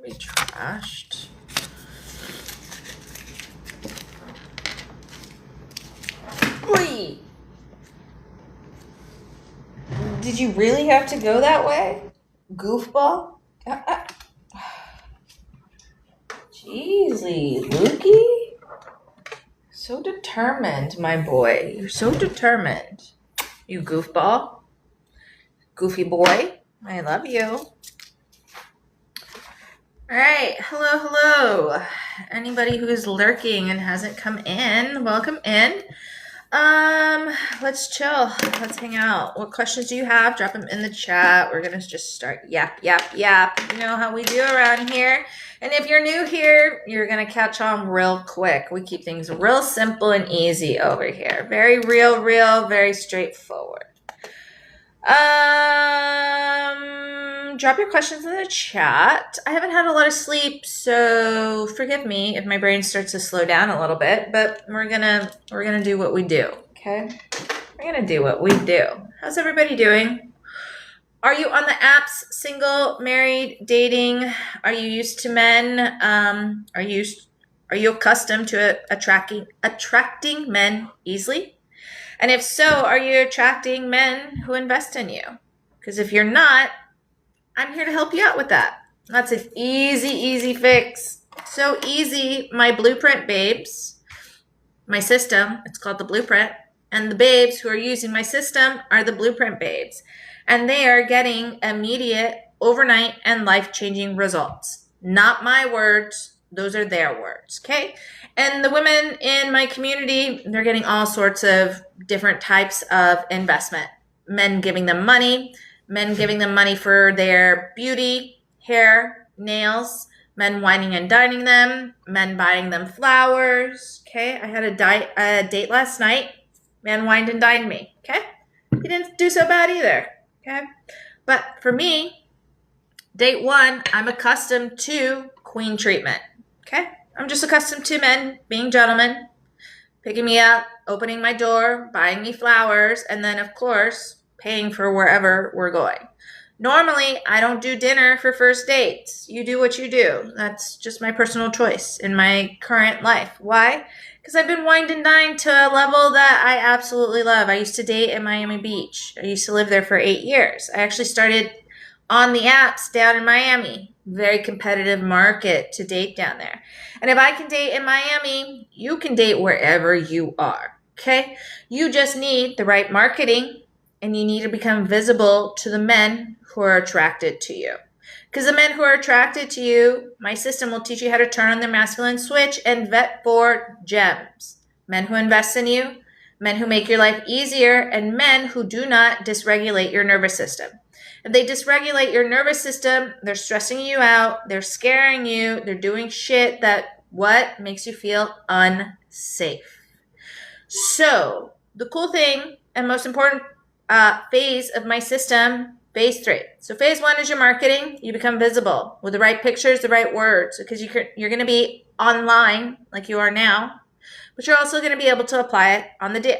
be trashed. Oi! Did you really have to go that way? Goofball? Jeezy, Lukey? So determined, my boy. You're so determined. You goofball. Goofy boy. I love you. All right. Hello. Anybody who's lurking and hasn't come in, welcome in. Let's chill. Let's hang out. What questions do you have? Drop them in the chat. We're gonna just start yap. You know how we do around here. And if you're new here, you're gonna catch on real quick. We keep things real simple and easy over here. Very real, very straightforward. Drop your questions in the chat. I haven't had a lot of sleep, so forgive me if my brain starts to slow down a little bit, but we're gonna do what we do, okay? We're gonna do what we do. How's everybody doing? Are you on the apps, single, married, dating? Are you used to men? Are you accustomed to attracting men easily? And if so, are you attracting men who invest in you? Because if you're not, I'm here to help you out with that. That's an easy fix. So easy. My blueprint babes, my system, it's called the blueprint. And the babes who are using my system are the blueprint babes. And they are getting immediate, overnight, and life-changing results. Not my words. Those are their words, okay? And the women in my community, they're getting all sorts of different types of investment. Men giving them money for their beauty, hair, nails, men wining and dining them, men buying them flowers, okay? I had a date last night. Man wined and dined me, okay? He didn't do so bad either, okay? But for me, date one, I'm accustomed to queen treatment, okay? I'm just accustomed to men being gentlemen, picking me up, opening my door, buying me flowers, and then, of course, paying for wherever we're going. Normally, I don't do dinner for first dates. You do what you do. That's just my personal choice in my current life. Why? Because I've been wined and dined to a level that I absolutely love. I used to date in Miami Beach. I used to live there for 8 years. I actually started on the apps down in Miami. Very competitive market to date down there. And if I can date in Miami, you can date wherever you are, okay? You just need the right marketing, and you need to become visible to the men who are attracted to you. Because the men who are attracted to you, my system will teach you how to turn on their masculine switch and vet for gems. Men who invest in you, men who make your life easier, and men who do not dysregulate your nervous system. If they dysregulate your nervous system, they're stressing you out, they're scaring you, they're doing shit that makes you feel unsafe. So the cool thing and most important phase of my system, phase 3. So phase 1 is your marketing. You become visible with the right pictures, the right words, because you're going to be online like you are now, but you're also going to be able to apply it on the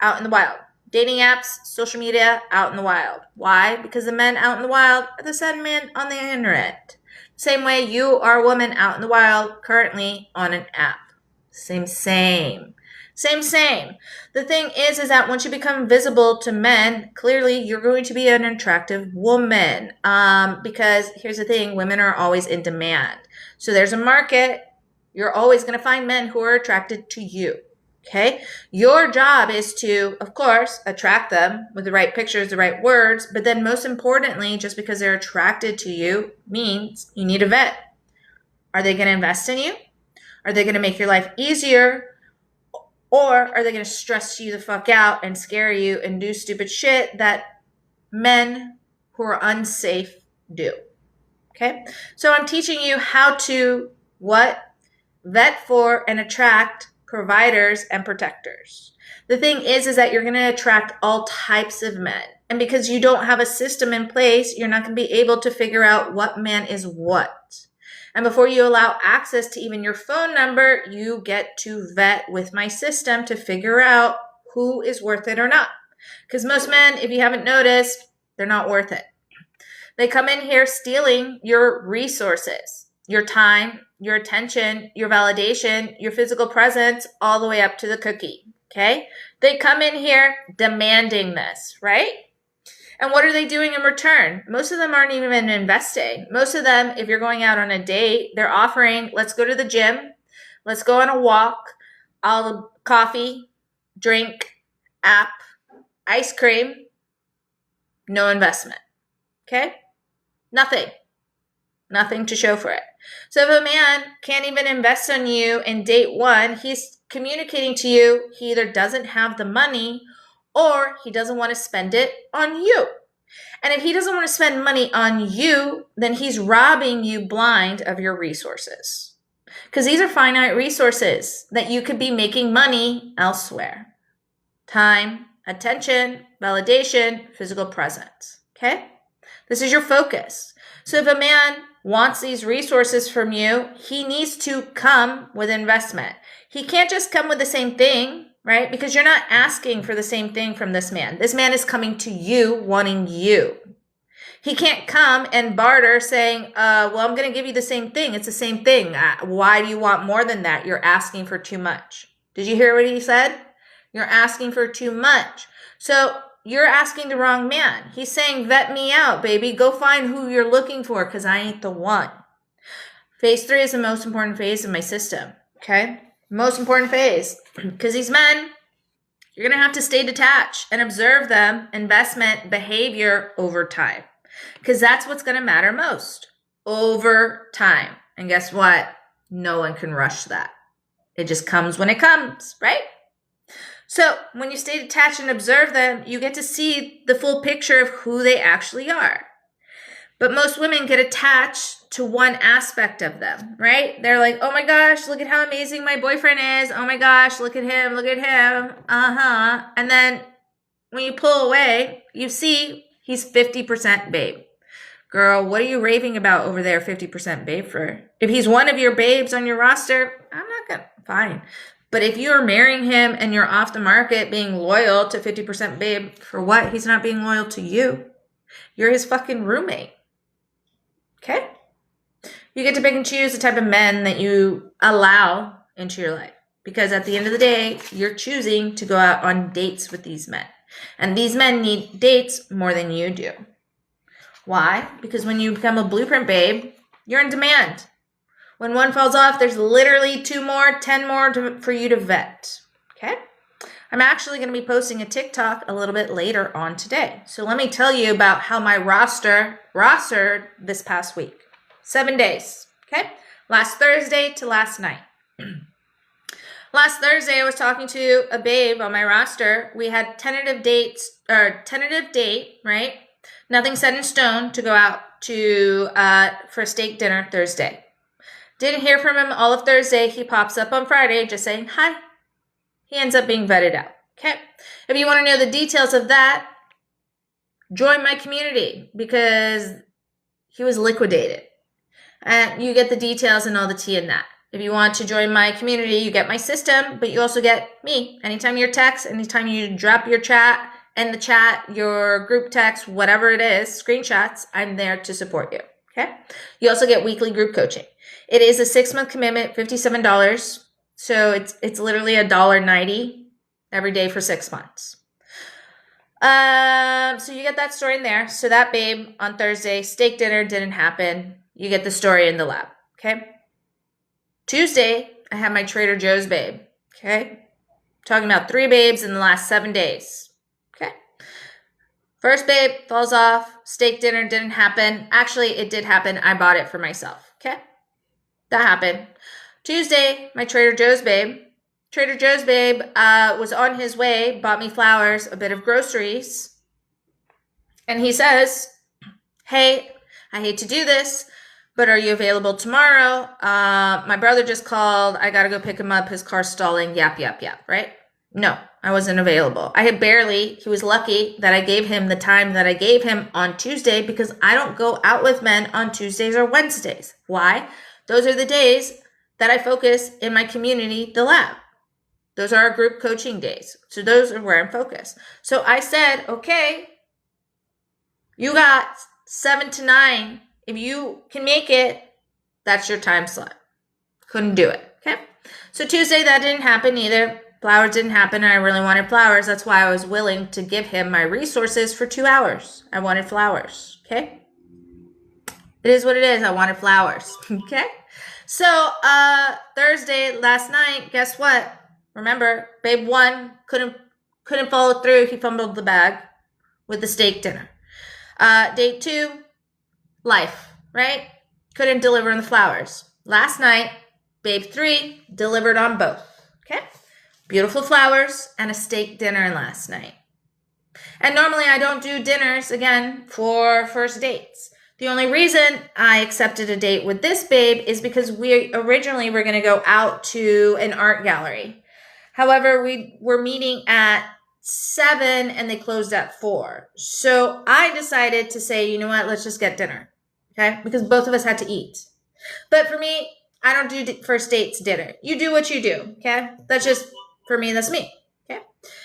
out in the wild. Dating apps, social media, out in the wild. Why? Because the men out in the wild are the same men on the internet. Same way you are a woman out in the wild currently on an app. Same. The thing is that once you become visible to men, clearly you're going to be an attractive woman. Because here's the thing, women are always in demand. So there's a market. You're always going to find men who are attracted to you. Okay? Your job is to, of course, attract them with the right pictures, the right words, but then most importantly, just because they're attracted to you means you need a vet. Are they going to invest in you? Are they going to make your life easier? Or are they going to stress you the fuck out and scare you and do stupid shit that men who are unsafe do? Okay? So I'm teaching you how to vet for and attract providers and protectors. The thing is that you're going to attract all types of men. And because you don't have a system in place, you're not going to be able to figure out what man is what. And before you allow access to even your phone number, you get to vet with my system to figure out who is worth it or not. Because most men, if you haven't noticed, they're not worth it. They come in here stealing your resources, your time, your attention, your validation, your physical presence, all the way up to the cookie. Okay? They come in here demanding this, right? And what are they doing in return? Most of them aren't even investing. Most of them, if you're going out on a date, they're offering, let's go to the gym, let's go on a walk, all coffee, drink, app, ice cream, no investment. Okay? Nothing to show for it. So if a man can't even invest on you in date one, he's communicating to you he either doesn't have the money or he doesn't want to spend it on you. And if he doesn't want to spend money on you, then he's robbing you blind of your resources. Because these are finite resources that you could be making money elsewhere. Time, attention, validation, physical presence. Okay? This is your focus. So if a man wants these resources from you, he needs to come with investment. He can't just come with the same thing, right? Because you're not asking for the same thing from this man. This man is coming to you, wanting you. He can't come and barter saying, well, I'm going to give you the same thing. It's the same thing. Why do you want more than that? You're asking for too much. Did you hear what he said? You're asking for too much. So you're asking the wrong man. He's saying, vet me out, baby. Go find who you're looking for because I ain't the one. Phase 3 is the most important phase of my system, okay? Most important phase. Because these men, you're going to have to stay detached and observe them, investment, behavior over time. Because that's what's going to matter most. Over time. And guess what? No one can rush that. It just comes when it comes, right? So when you stay detached and observe them, you get to see the full picture of who they actually are. But most women get attached to one aspect of them, right? They're like, oh my gosh, look at how amazing my boyfriend is. Oh my gosh, look at him, look at him. And then when you pull away, you see he's 50% babe. Girl, what are you raving about over there 50% babe for? If he's one of your babes on your roster, I'm not gonna, fine. But if you're marrying him and you're off the market being loyal to 50% babe, for what? He's not being loyal to you. You're his fucking roommate. Okay? You get to pick and choose the type of men that you allow into your life. Because at the end of the day, you're choosing to go out on dates with these men. And these men need dates more than you do. Why? Because when you become a blueprint babe, you're in demand. When one falls off, there's literally 2 more, 10 more for you to vet. Okay? I'm actually going to be posting a TikTok a little bit later on today. So let me tell you about how my rostered this past week. 7 days. Okay? Last Thursday to last night. Last Thursday, I was talking to a babe on my roster. We had tentative date, right? Nothing set in stone to go out to for a steak dinner Thursday. Didn't hear from him all of Thursday. He pops up on Friday just saying hi. He ends up being vetted out. Okay. If you want to know the details of that, join my community because he was liquidated. And you get the details and all the tea in that. If you want to join my community, you get my system, but you also get me. Anytime you text, anytime you drop your chat in the chat, your group text, whatever it is, screenshots, I'm there to support you. Okay. You also get weekly group coaching. It is a 6-month commitment, $57. So it's literally $1.90 every day for 6 months. So you get that story in there. So that babe on Thursday, steak dinner didn't happen. You get the story in the lab. Okay. Tuesday, I had my Trader Joe's babe. Okay. Talking about 3 babes in the last 7 days. Okay. First babe falls off. Steak dinner didn't happen. Actually, it did happen. I bought it for myself. Okay. That happened. Tuesday, my Trader Joe's babe. Trader Joe's babe was on his way, bought me flowers, a bit of groceries. And he says, hey, I hate to do this, but are you available tomorrow? My brother just called. I got to go pick him up. His car's stalling. Yap, right? No, I wasn't available. He was lucky that I gave him the time that I gave him on Tuesday because I don't go out with men on Tuesdays or Wednesdays. Why? Those are the days that I focus in my community, the lab. Those are our group coaching days. So those are where I'm focused. So I said, okay, you got 7 to 9. If you can make it, that's your time slot. Couldn't do it, okay? So Tuesday, that didn't happen either. Flowers didn't happen, and I really wanted flowers. That's why I was willing to give him my resources for 2 hours. I wanted flowers, okay? It is what it is. I wanted flowers, okay? So Thursday, last night, guess what? Remember, babe 1 couldn't follow through. He fumbled the bag with the steak dinner. Date 2, life, right? Couldn't deliver on the flowers. Last night, babe 3 delivered on both, okay? Beautiful flowers and a steak dinner last night. And normally I don't do dinners, again, for first dates. The only reason I accepted a date with this babe is because we originally were going to go out to an art gallery. However, we were meeting at 7 and they closed at 4. So I decided to say, you know what, let's just get dinner, okay? Because both of us had to eat. But for me, I don't do first dates dinner. You do what you do, okay? That's just, for me, that's me, okay?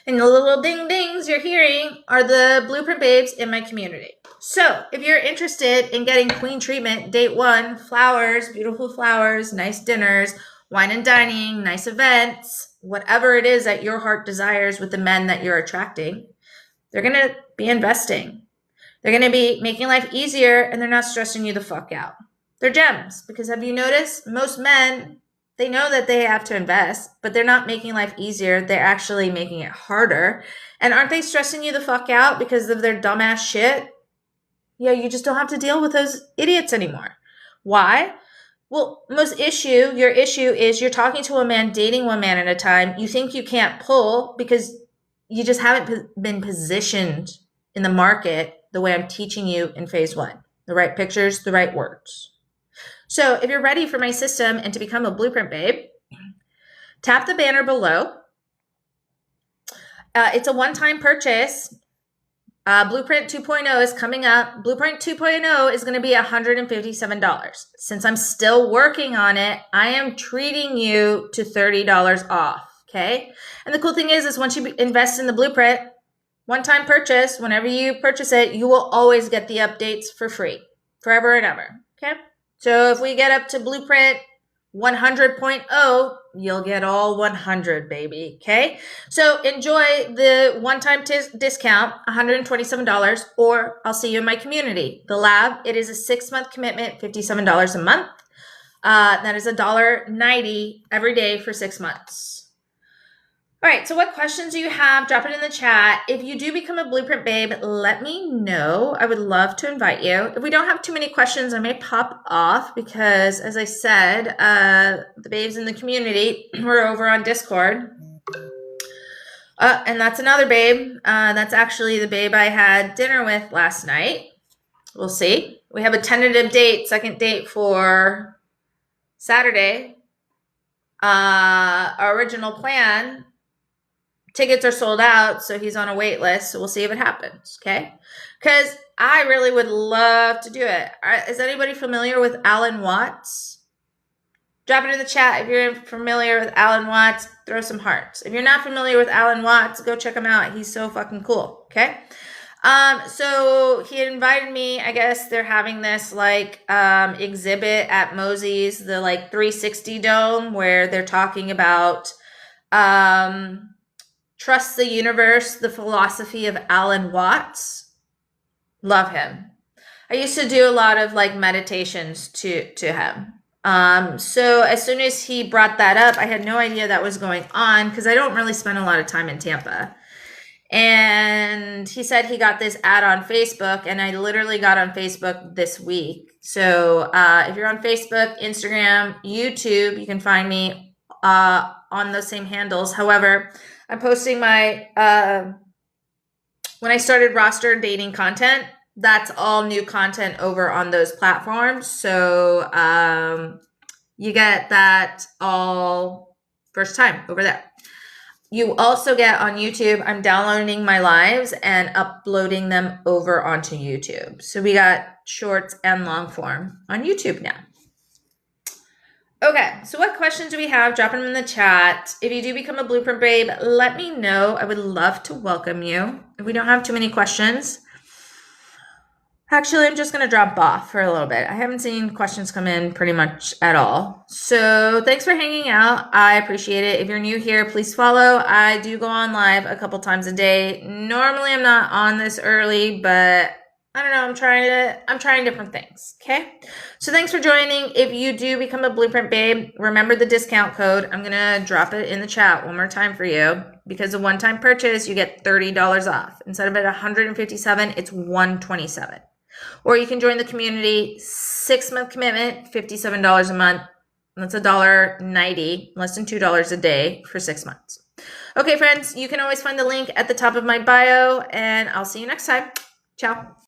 And the little ding dings you're hearing are the Blueprint babes in my community. So if you're interested in getting queen treatment, date 1, flowers, beautiful flowers, nice dinners, wine and dining, nice events, whatever it is that your heart desires with the men that you're attracting, they're going to be investing. They're going to be making life easier, and they're not stressing you the fuck out. They're gems, because have you noticed most men, they know that they have to invest, but they're not making life easier. They're actually making it harder. And aren't they stressing you the fuck out because of their dumbass shit? Yeah, you just don't have to deal with those idiots anymore. Why? Well, your issue is you're talking to a man, dating one man at a time. You think you can't pull because you just haven't been positioned in the market the way I'm teaching you in phase 1. The right pictures, the right words. So if you're ready for my system and to become a Blueprint babe, tap the banner below. It's a one-time purchase. Blueprint 2.0 is coming up. Blueprint 2.0 is going to be $157. Since I'm still working on it, I am treating you to $30 off, okay? And the cool thing is once you invest in the Blueprint, one-time purchase, whenever you purchase it, you will always get the updates for free, forever and ever, okay? So if we get up to Blueprint 100.0, you'll get all 100, baby, okay? So enjoy the one-time discount, $127, or I'll see you in my community. The lab, it is a 6-month commitment, $57 a month. That is $1.90 every day for 6 months. All right, so what questions do you have? Drop it in the chat. If you do become a Blueprint babe, let me know. I would love to invite you. If we don't have too many questions, I may pop off because, as I said, the babes in the community were over on Discord. And that's another babe. That's actually the babe I had dinner with last night. We'll see. We have a tentative date, second date for Saturday. Our original plan, tickets are sold out, so he's on a wait list. So we'll see if it happens, okay? Because I really would love to do it. Is anybody familiar with Alan Watts? Drop it in the chat if you're familiar with Alan Watts. Throw some hearts. If you're not familiar with Alan Watts, go check him out. He's so fucking cool, okay? So he invited me. I guess they're having this exhibit at Mosey's, the 360 dome, where they're talking about Trust the Universe, the philosophy of Alan Watts. Love him. I used to do a lot of meditations to him. So as soon as he brought that up, I had no idea that was going on because I don't really spend a lot of time in Tampa. And he said he got this ad on Facebook, and I literally got on Facebook this week. So if you're on Facebook, Instagram, YouTube, you can find me on those same handles. However, I'm posting my, when I started roster dating content, that's all new content over on those platforms. So you get that all first time over there. You also get on YouTube, I'm downloading my lives and uploading them over onto YouTube. So we got shorts and long form on YouTube now. Okay, so what questions do we have? Drop them in the chat. If you do become a Blueprint babe, let me know. I would love to welcome you. If we don't have too many questions, Actually, I'm just going to drop off for a little bit. I haven't seen questions come in pretty much at all. So thanks for hanging out. I appreciate it. If you're new here, please follow. I do go on live a couple times a day. Normally, I'm not on this early, but I don't know. I'm trying different things. Okay. So thanks for joining. If you do become a Blueprint Babe, remember the discount code. I'm going to drop it in the chat one more time for you. Because of one-time purchase, you get $30 off. Instead of at $157, it's $127. Or you can join the community, 6-month commitment, $57 a month. That's $1.90, less than $2 a day for 6 months. Okay, friends, you can always find the link at the top of my bio, and I'll see you next time. Ciao.